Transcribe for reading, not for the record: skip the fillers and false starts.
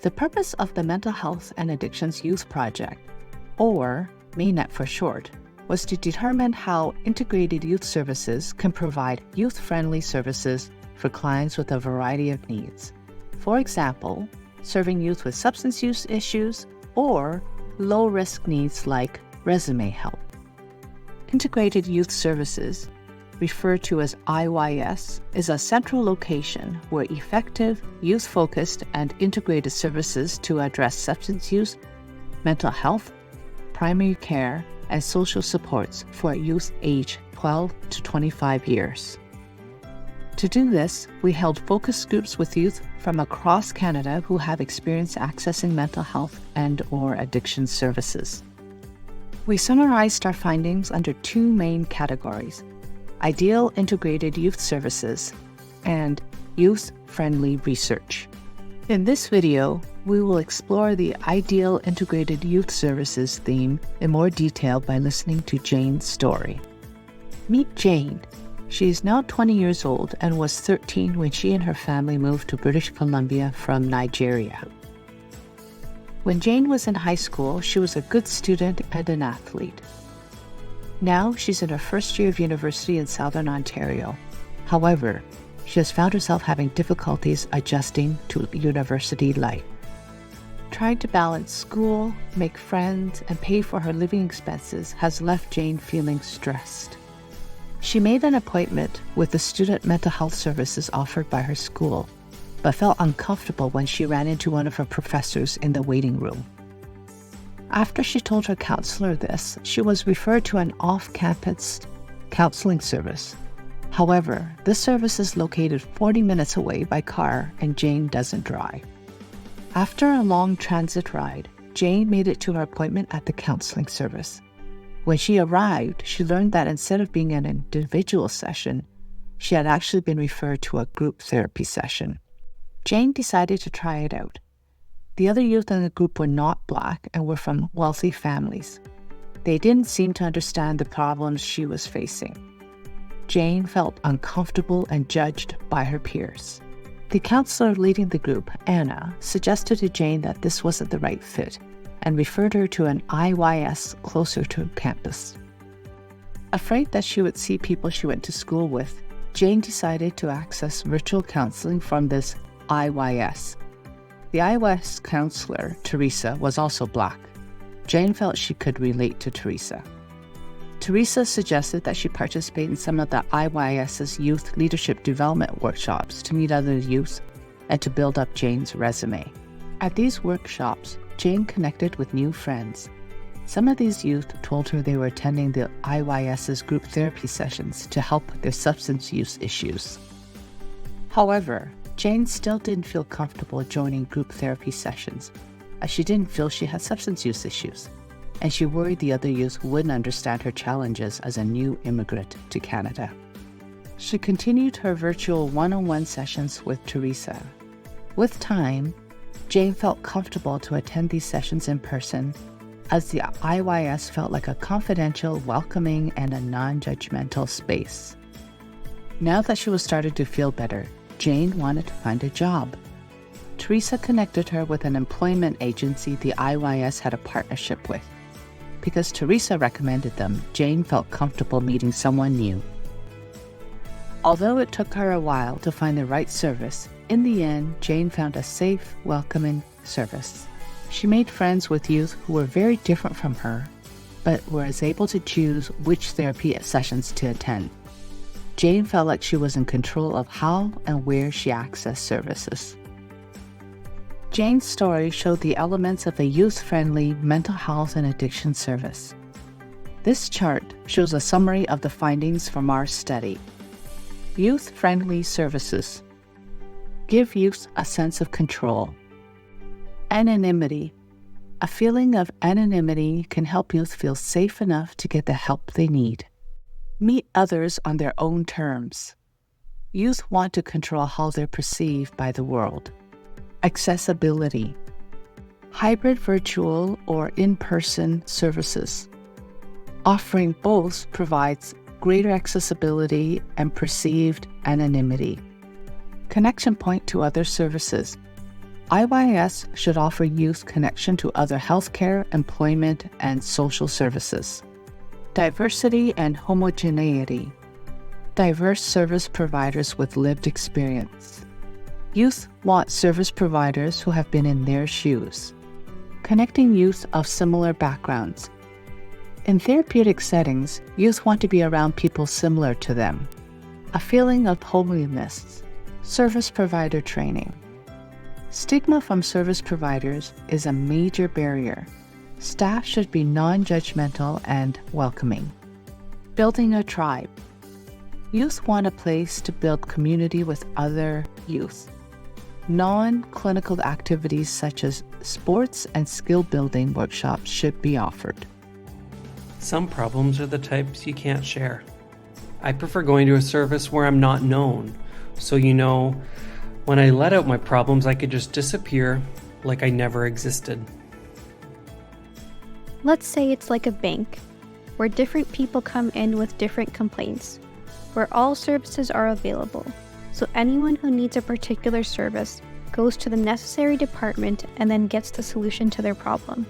The purpose of the Mental Health and Addictions Youth Project, or MAYNET for short, was to determine how integrated youth services can provide youth-friendly services for clients with a variety of needs. For example, serving youth with substance use issues or low-risk needs like resume help. Integrated Youth Services, referred to as IYS, is a central location where effective, youth-focused, and integrated services to address substance use, mental health, primary care, and social supports for youth aged 12 to 25 years. To do this, we held focus groups with youth from across Canada who have experience accessing mental health and/or addiction services. We summarized our findings under two main categories: ideal integrated youth services and youth-friendly research. In this video, we will explore the ideal integrated youth services theme in more detail by listening to Jane's story. Meet Jane. She is now 20 years old and was 13 when she and her family moved to British Columbia from Nigeria. When Jane was in high school, she was a good student and an athlete. Now she's in her first year of university in Southern Ontario. However, she has found herself having difficulties adjusting to university life. Trying to balance school, make friends, and pay for her living expenses has left Jane feeling stressed. She made an appointment with the student mental health services offered by her school, but felt uncomfortable when she ran into one of her professors in the waiting room. After she told her counselor this, she was referred to an off-campus counseling service. However, this service is located 40 minutes away by car and Jane doesn't drive. After a long transit ride, Jane made it to her appointment at the counseling service. When she arrived, she learned that instead of being an individual session, she had actually been referred to a group therapy session. Jane decided to try it out. The other youth in the group were not Black and were from wealthy families. They didn't seem to understand the problems she was facing. Jane felt uncomfortable and judged by her peers. The counselor leading the group, Anna, suggested to Jane that this wasn't the right fit and referred her to an IYS closer to campus. Afraid that she would see people she went to school with, Jane decided to access virtual counseling from this IYS. The IYS counselor, Teresa, was also Black. Jane felt she could relate to Teresa. Teresa suggested that she participate in some of the IYS's youth leadership development workshops to meet other youth and to build up Jane's resume. At these workshops, Jane connected with new friends. Some of these youth told her they were attending the IYS's group therapy sessions to help with their substance use issues. However, Jane still didn't feel comfortable joining group therapy sessions, as she didn't feel she had substance use issues, and she worried the other youth wouldn't understand her challenges as a new immigrant to Canada. She continued her virtual one-on-one sessions with Teresa. With time, Jane felt comfortable to attend these sessions in person, as the IYS felt like a confidential, welcoming, and a non-judgmental space. Now that she was starting to feel better, Jane wanted to find a job. Teresa connected her with an employment agency the IYS had a partnership with. Because Teresa recommended them, Jane felt comfortable meeting someone new. Although it took her a while to find the right service, in the end, Jane found a safe, welcoming service. She made friends with youth who were very different from her, but was able to choose which therapy sessions to attend. Jane felt like she was in control of how and where she accessed services. Jane's story showed the elements of a youth-friendly mental health and addiction service. This chart shows a summary of the findings from our study. Youth-friendly services. Give youth a sense of control. Anonymity. A feeling of anonymity can help youth feel safe enough to get the help they need. Meet others on their own terms. Youth want to control how they're perceived by the world. Accessibility. Hybrid virtual or in-person services. Offering both provides greater accessibility and perceived anonymity. Connection point to other services. IYS should offer youth connection to other healthcare, employment, and social services. Diversity and homogeneity. Diverse service providers with lived experience. Youth want service providers who have been in their shoes. Connecting youth of similar backgrounds. In therapeutic settings, youth want to be around people similar to them. A feeling of homeliness. Service provider training. Stigma from service providers is a major barrier. Staff should be non-judgmental and welcoming. Building a tribe. Youth want a place to build community with other youth. Non-clinical activities such as sports and skill-building workshops should be offered. Some problems are the types you can't share. I prefer going to a service where I'm not known, so when I let out my problems, I could just disappear like I never existed. Let's say it's like a bank, where different people come in with different complaints, where all services are available, so anyone who needs a particular service goes to the necessary department and then gets the solution to their problem.